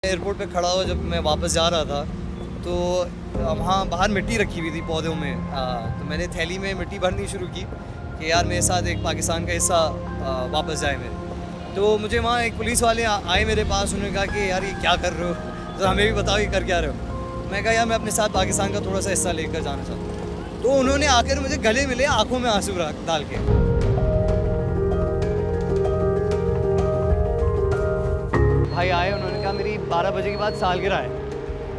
Airport पे खड़ा हुआ जब मैं वापस जा रहा था तो वहाँ बाहर मिट्टी रखी हुई थी पौधों में। तो मैंने थैली में मिट्टी भरनी शुरू की कि यार मेरे साथ एक पाकिस्तान का हिस्सा वापस जाए मेरे। तो मुझे वहाँ एक पुलिस वाले आए मेरे पास, उन्होंने कहा कि यार ये क्या कर रहे हो, तो हमें भी बताओ ये कर क्या रहे हो। मैं कहा यार मैं अपने साथ पाकिस्तान का थोड़ा सा हिस्सा लेकर जाना चाहता हूँ। तो उन्होंने आकर मुझे गले मिले आँखों में आंसू डाल के। भाई आए, उन्होंने कहा मेरी 12 बजे के बाद सालगिरह है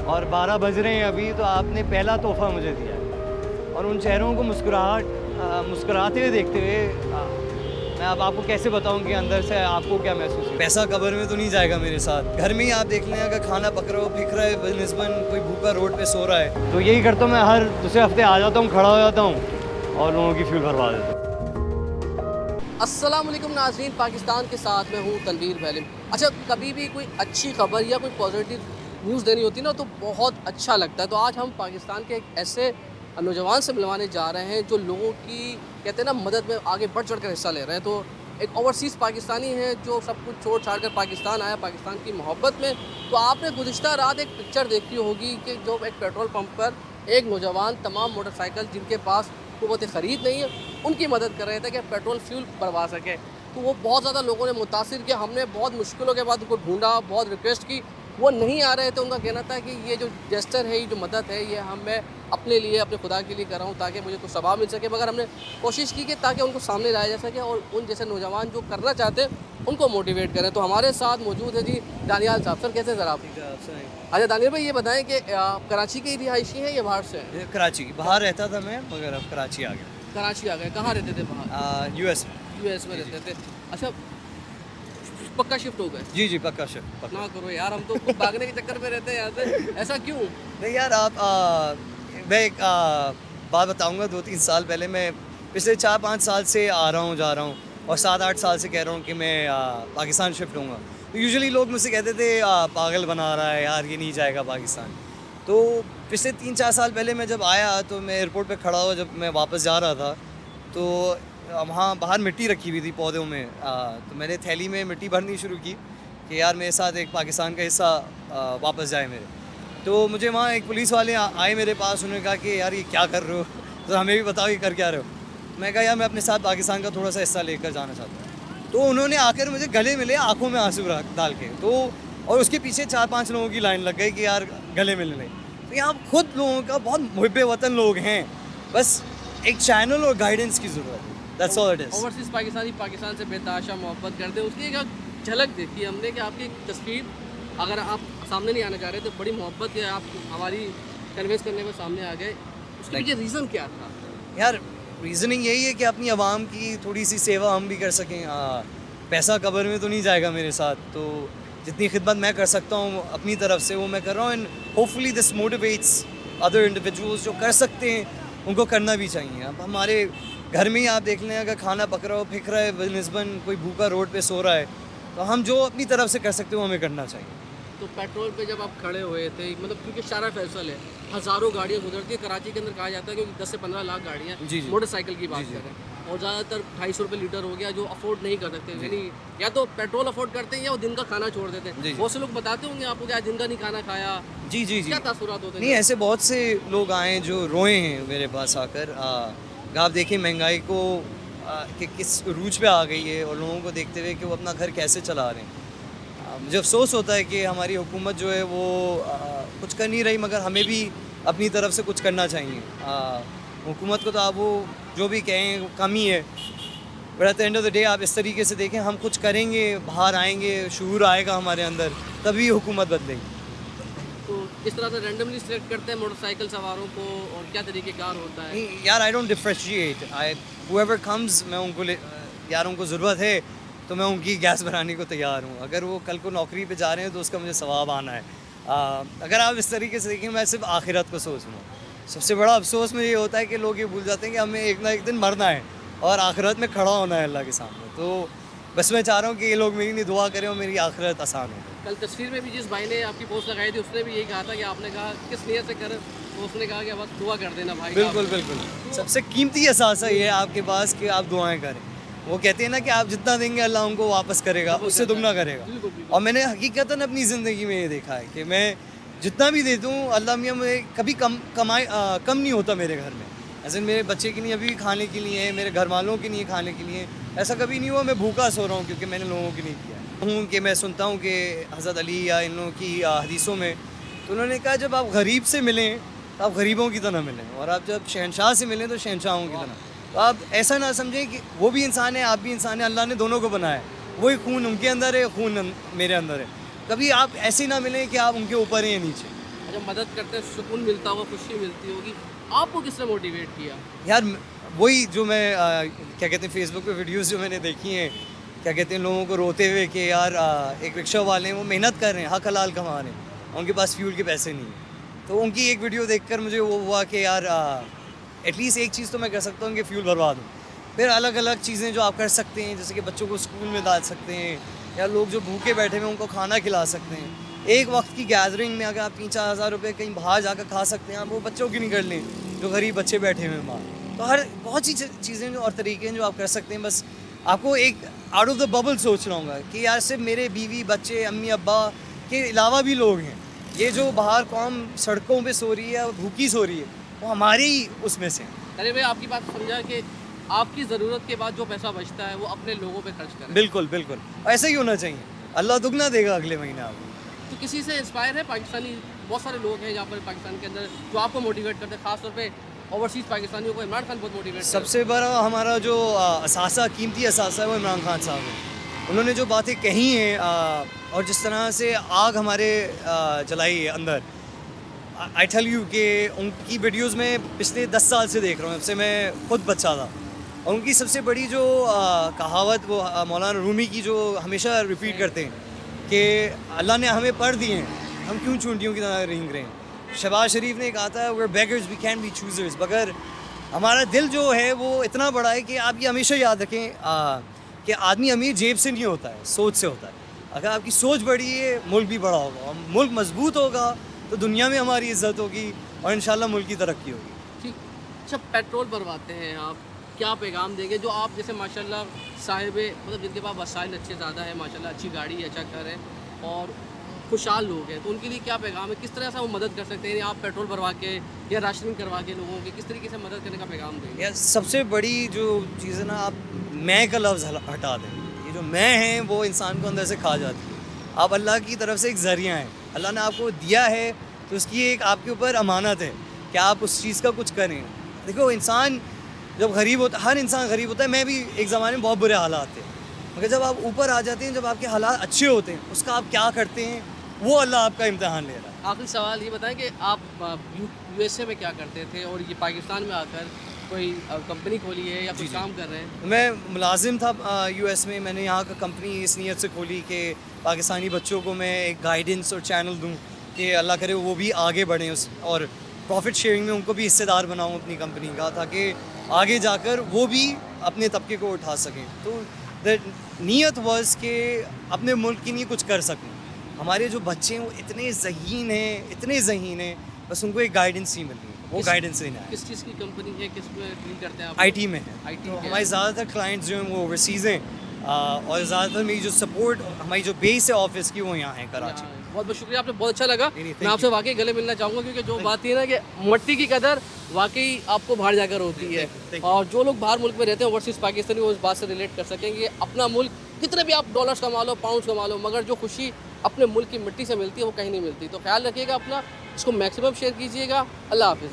और 12 बज रहे हैं अभी, तो आपने पहला तोहफ़ा मुझे दिया है। और उन चेहरों को मुस्कुराते हुए देखते हुए मैं अब आपको कैसे बताऊं कि अंदर से आपको क्या महसूस है। पैसा कब्र में तो नहीं जाएगा मेरे साथ, घर में ही आप देख लें, अगर खाना पक रहा हो, फिक रहा है बनस्बन, कोई भूखा रोड पे सो रहा है, तो यही करता हूँ मैं। हर दूसरे हफ्ते आ जाता हूँ, खड़ा हो जाता हूँ और लोगों की फ्यूल भरवा देता हूँ। अस्सलाम वालेकुम नाज़रीन, पाकिस्तान के साथ मैं हूँ तनवीर बैलिम। अच्छा, कभी भी कोई अच्छी खबर या कोई पॉजिटिव न्यूज़ देनी होती ना तो बहुत अच्छा लगता है। तो आज हम पाकिस्तान के एक ऐसे नौजवान से मिलवाने जा रहे हैं जो लोगों की कहते हैं ना मदद में आगे बढ़ चढ़ कर हिस्सा ले रहे हैं। तो एक ओवरसीज़ पाकिस्तानी है जो सब कुछ छोड़ छाड़ कर पाकिस्तान आया, पाकिस्तान की मोहब्बत में। तो आपने गुज़िश्ता रात एक पिक्चर देखी होगी कि जो एक पेट्रोल पंप पर एक नौजवान तमाम मोटरसाइकिल जिनके पास क़ुव्वत ख़रीद नहीं है उनकी मदद कर रहे थे कि पेट्रोल फ्यूल भरवा सके। तो वो बहुत ज़्यादा लोगों ने मुतासिर किया। हमने बहुत मुश्किलों के बाद उनको ढूंढा, बहुत रिक्वेस्ट की, वो नहीं आ रहे थे। उनका कहना था कि ये जो जेस्टर है, ये जो मदद है, ये मैं अपने लिए, अपने खुदा के लिए कर रहा हूँ ताकि मुझे कुछ सवाब मिल सके। मगर हमने कोशिश की कि ताकि उनको सामने लाया जा सके और उन जैसे नौजवान जो करना चाहते हैं उनको मोटिवेट करें। तो हमारे साथ मौजूद है जी दानियाल साहब। सर कैसे सर आप? अच्छा दानियाल भाई, ये बताएं कि आप कराची के रिहायशी हैं या बाहर से हैं? कराची, बाहर रहता था मैं, मगर अब कराची आ गया। कराची आ गए। कहाँ रहते थे बाहर? यूएस में। यूएस में रहते थे। अच्छा, पक्का शिफ्ट हो गए? जी पक्का शिफ्ट। ना करो यार, हम तो खुद भागने के चक्कर में रहते हैं यहाँ से। ऐसा क्यों? नहीं यार, आप मैं एक बात बताऊंगा। 2-3 साल पहले, मैं पिछले 4-5 साल से आ रहा हूँ, जा रहा हूँ, और 7-8 साल से कह रहा हूँ कि मैं पाकिस्तान शिफ्ट होऊंगा। तो यूजुअली लोग मुझसे कहते थे पागल बना रहा है यार, ये नहीं जाएगा पाकिस्तान। तो पिछले 3-4 साल पहले मैं जब आया तो मैं एयरपोर्ट पे खड़ा हुआ जब मैं वापस जा रहा था तो वहाँ बाहर मिट्टी रखी हुई थी पौधों में। तो मैंने थैली में मिट्टी भरनी शुरू की कि यार मेरे साथ एक पाकिस्तान का हिस्सा वापस जाए मेरे। तो मुझे वहाँ एक पुलिस वाले आए मेरे पास, उन्होंने कहा कि यार ये क्या कर रहे हो, तो हमें भी बताओ ये कर क्या रहे हो। मैं कहा यार मैं अपने साथ पाकिस्तान का थोड़ा सा हिस्सा लेकर जाना चाहता हूँ। तो उन्होंने आकर मुझे गले मिले आँखों में आंसू डाल के। तो और उसके पीछे 4-5 लोगों की लाइन लग गई कि यार गले मिलने। तो यहाँ खुद लोगों का बहुत मुहिब्बे वतन लोग हैं, बस एक चैनल और गाइडेंस की ज़रूरत है। That's all it is. Overseas Pakistani Pakistan से बेतहाशा मोहब्बत करते हैं। उसकी एक झलक देखी हमने कि आपकी एक तस्वीर, अगर आप सामने नहीं आना चाह रहे तो बड़ी मोहब्बत है, आप हमारी कन्वेंस करने में सामने आ गए। उसके पीछे रीज़न क्या था? यार रीज़निंग यही है कि अपनी आवाम की थोड़ी सी सेवा हम भी कर सकें। पैसा कब्र में तो नहीं जाएगा मेरे साथ, तो जितनी खिदमत मैं कर सकता हूँ अपनी तरफ से वो मैं कर रहा हूँ। And hopefully this motivates other individuals जो कर सकते हैं उनको करना भी चाहिए। अब हमारे घर में ही आप देख लें, अगर खाना पक रहा हो, फिक रहा है बनस्बन, कोई भूखा रोड पे सो रहा है, तो हम जो अपनी तरफ से कर सकते हो हमें करना चाहिए। तो पेट्रोल पे जब आप खड़े हुए थे, मतलब क्योंकि सारा फैसल है, हज़ारों गाड़ियाँ गुजरती है कराची के अंदर, कहा जाता है क्योंकि 10 से 15 लाख गाड़ियाँ मोटरसाइकिल की बात करें, और ज़्यादातर 250 रुपये लीटर हो गया जो अफोर्ड नहीं कर सकते। यानी या तो पेट्रोल अफोर्ड करते हैं या वो दिन का खाना छोड़ देते हैं। बहुत से लोग बताते होंगे आपको कि आज दिन का नहीं खाना खाया। जी क्या तासुरात होते हैं? नहीं, ऐसे बहुत से लोग आए जो रोए हैं मेरे पास आकर। आप देखिए महंगाई को कि किस रूज पे आ गई है, और लोगों को देखते हुए कि वो अपना घर कैसे चला रहे हैं। मुझे अफसोस होता है कि हमारी हुकूमत जो है वो कुछ कर नहीं रही, मगर हमें भी अपनी तरफ से कुछ करना चाहिए। हुकूमत को तो आप वो जो भी कहें वो कम ही है, but at the end of the day आप इस तरीके से देखें, हम कुछ करेंगे, बाहर आएंगे, शूर आएगा हमारे अंदर, तभी हुकूमत बदलेगी। तो इस तरह से रैंडमली सिलेक्ट करते हैं मोटरसाइकिल सवारों को, और क्या तरीक़ेकार होता है? नहीं यार, I don't differentiate. Whoever comes, मैं उनको यार उनको ज़रूरत है तो मैं उनकी गैस भराने को तैयार हूँ। अगर वो कल को नौकरी पे जा रहे हैं तो उसका मुझे सवाब आना है। अगर आप इस तरीके से देखें, मैं सिर्फ आखिरत को सोच रहा हूँ। सबसे बड़ा अफसोस मुझे ये होता है कि लोग ये भूल जाते हैं कि हमें एक ना एक दिन मरना है और आखिरत में खड़ा होना है अल्लाह के सामने। तो बस मैं चाह रहा हूँ कि ये लोग मेरी लिए दुआ करें और मेरी आखिरत आसान हो। कल तस्वीर में भी जिस भाई ने आपकी पोस्ट लगाई थी उसने भी यही कहा था कि आपने कहा किस नीयत से कर, तो उसने कहा कि बस दुआ कर देना भाई। बिल्कुल। सबसे कीमती एहसास है ये आपके पास कि आप दुआएं करें। वो कहते हैं ना कि आप जितना देंगे अल्लाह उनको वापस करेगा, उससे दुगना करेगा। बिल्कुल, बिल्कुल। और मैंने हकीकतन अपनी ज़िंदगी में ये देखा है कि मैं जितना भी दे दूँ अल्लाह मियाँ मुझे कभी कम नहीं होता मेरे घर में। ऐसे मेरे बच्चे के लिए अभी खाने के लिए है, मेरे घर वालों के लिए खाने के लिए, ऐसा कभी नहीं हुआ मैं भूखा सो रहा हूँ क्योंकि मैंने लोगों के लिए किया हूँ। कि मैं सुनता हूँ कि हज़रत अली या इन लोगों की हदीसों में, तो उन्होंने कहा जब आप गरीब से मिलें तो आप गरीबों की तरह मिलें, और आप जब शहनशाह से मिलें तो शहनशाहों की तरह। तो आप ऐसा ना समझें कि वो भी इंसान है, आप भी इंसान है, अल्लाह ने दोनों को बनाया है। वही खून उनके अंदर है, खून मेरे अंदर है। कभी आप ऐसे ना मिलें कि आप उनके ऊपर हैं या नीचे। जब मदद करते हैं सुकून मिलता होगा, खुशी मिलती होगी। आपको किसने मोटिवेट किया? यार वही जो मैं क्या कहते हैं फेसबुक पे वीडियोस जो मैंने देखी हैं, क्या कहते हैं लोगों को रोते हुए कि यार एक रिक्शा वाले हैं वो मेहनत कर रहे हैं, हक हलाल कमा रहे हैं, उनके पास फ्यूल के पैसे नहीं हैं। तो उनकी एक वीडियो देखकर मुझे वो हुआ कि यार एटलीस्ट एक चीज़ तो मैं कर सकता हूँ कि फ्यूल भरवा दूँ। फिर अलग अलग चीज़ें जो आप कर सकते हैं, जैसे कि बच्चों को स्कूल में डाल सकते हैं, या लोग जो भूखे बैठे हुए हैं उनको खाना खिला सकते हैं। एक वक्त की गैदरिंग में अगर आप 3-4 हज़ार रुपये कहीं बाहर जाकर खा सकते हैं, आप वो बच्चों की नहीं कर लें जो गरीब बच्चे बैठे हुए हैं बाहर। तो हर बहुत सी चीज़ें जो और तरीके हैं जो आप कर सकते हैं। बस आपको एक आउट ऑफ द बबल सोचना होगा कि यार सिर्फ मेरे बीवी बच्चे अम्मी अब्बा के अलावा भी लोग हैं। ये जो बाहर कौम सड़कों पे सो रही है, भूखी सो रही है, वो हमारे ही उसमें से हैं। अरे भाई आपकी बात समझा कि आपकी ज़रूरत के बाद जो पैसा बचता है वो अपने लोगों पे खर्च करें। बिल्कुल बिल्कुल ऐसा ही होना चाहिए। अल्लाह दुगना देगा अगले महीने आपको। तो किसी से इंस्पायर है पाकिस्तानी? बहुत सारे लोग हैं यहाँ पर पाकिस्तान के अंदर जो आपको मोटिवेट करते हैं, खासतौर पे ओवरसीज़ पाकिस्तानियों को इमरान खान बहुत मोटिवेट सबसे बड़ा हमारा जो असासा कीमती असासा है वो इमरान खान साहब है। उन्होंने जो बातें कही हैं और जिस तरह से आग हमारे जलाई है अंदर, आई टेल यू कि उनकी वीडियोस में पिछले 10 साल से देख रहा हूँ, जब से मैं खुद बच्चा था। और उनकी सबसे बड़ी जो कहावत वो मौलाना रूमी की जो हमेशा रिपीट करते हैं कि अल्लाह ने हमें पढ़ दिए हैं, हम क्यों चूंटियों की तरह रेंग रहे हैं। शहबाज शरीफ ने कहा था we're beggars we can't be choosers, मगर हमारा दिल जो है वो इतना बड़ा है कि आप ये हमेशा याद रखें कि आदमी अमीर जेब से नहीं होता है, सोच से होता है। अगर आपकी सोच बड़ी है मुल्क भी बड़ा होगा, और मुल्क मजबूत होगा तो दुनिया में हमारी इज्जत होगी और इंशाल्लाह मुल्क की तरक्की होगी। ठीक। अच्छा, पेट्रोल भरवाते हैं आप, क्या पैगाम देंगे जो आप जैसे माशाल्लाह साहिब मतलब जिनके पास वसाइल अच्छे ज़्यादा है, माशाल्लाह अच्छी गाड़ी है, अच्छा घर है और खुशहाल लोग हैं, तो उनके लिए क्या पैगाम है? किस तरह से वो मदद कर सकते हैं? यानी आप पेट्रोल भरवा के या राशनिंग करवा के लोगों की किस तरीके से मदद करने का पैगाम देंगे? यार सबसे बड़ी जो चीज़ है ना, आप मैं का लफ्ज़ हटा दें। ये जो मैं है वो इंसान को अंदर से खा जाती है। आप अल्लाह की तरफ से एक ज़रिया हैं, अल्लाह ने आपको दिया है तो उसकी एक आपके ऊपर अमानत है कि आप उस चीज़ का कुछ करें। देखो इंसान जब गरीब होता, हर इंसान गरीब होता है, मैं भी एक ज़माने में बहुत बुरे हालात थे, मगर जब आप ऊपर आ जाते हैं, जब आपके हालात अच्छे होते हैं, उसका आप क्या करते हैं वो अल्लाह आपका इम्तिहान ले रहा है। आखिरी सवाल ये बताएं कि आप यूएसए में क्या करते थे और ये पाकिस्तान में आकर कोई कंपनी खोली है या कुछ काम कर रहे हैं? मैं मुलाजिम था यूएस में। मैंने यहाँ का कंपनी इस नीयत से खोली कि पाकिस्तानी बच्चों को मैं एक गाइडेंस और चैनल दूँ कि अल्लाह करे वो भी आगे बढ़ें उस और प्रॉफिट शेयरिंग में उनको भी हिस्सेदार बनाऊँ अपनी कंपनी का, ताकि आगे जाकर वो भी अपने तबके को उठा सकें। तो द नीयत वाज कि अपने मुल्क के लिए कुछ कर सकूँ। हमारे जो बच्चे हैं वो इतने ज़हीन हैं, बस उनको एक गाइडेंस ही मिल रही है, वो गाइडेंस लेना है। किस चीज़ की कंपनी है, किस में डील करते हैं आप? आईटी में है। IT तो में हमारे ज़्यादातर क्लाइंट्स जो हैं वो ओवरसीज़ हैं और ज़्यादातर मेरी जो सपोर्ट, हमारी जो बेस है ऑफिस की, वो यहाँ है कराची। बहुत बहुत शुक्रिया, आपने बहुत अच्छा लगा। नहीं, मैं आपसे वाकई गले मिलना चाहूँगा क्योंकि जो बात है ना कि मट्टी की कदर वाकई आपको बाहर जाकर होती है, और जो लोग बाहर मुल्क में रहते हैं ओवरसीज़ पाकिस्तानी, वो इस बात से रिलेट कर सकेंगे। अपना मुल्क कितने भी आप डॉलर्स कमा लो, पाउंड्स कमा लो, मगर जो खुशी अपने मुल्क की मिट्टी से मिलती है वो कहीं नहीं मिलती। तो ख्याल रखिएगा अपना, इसको मैक्सिमम शेयर कीजिएगा। अल्लाह हाफिज़।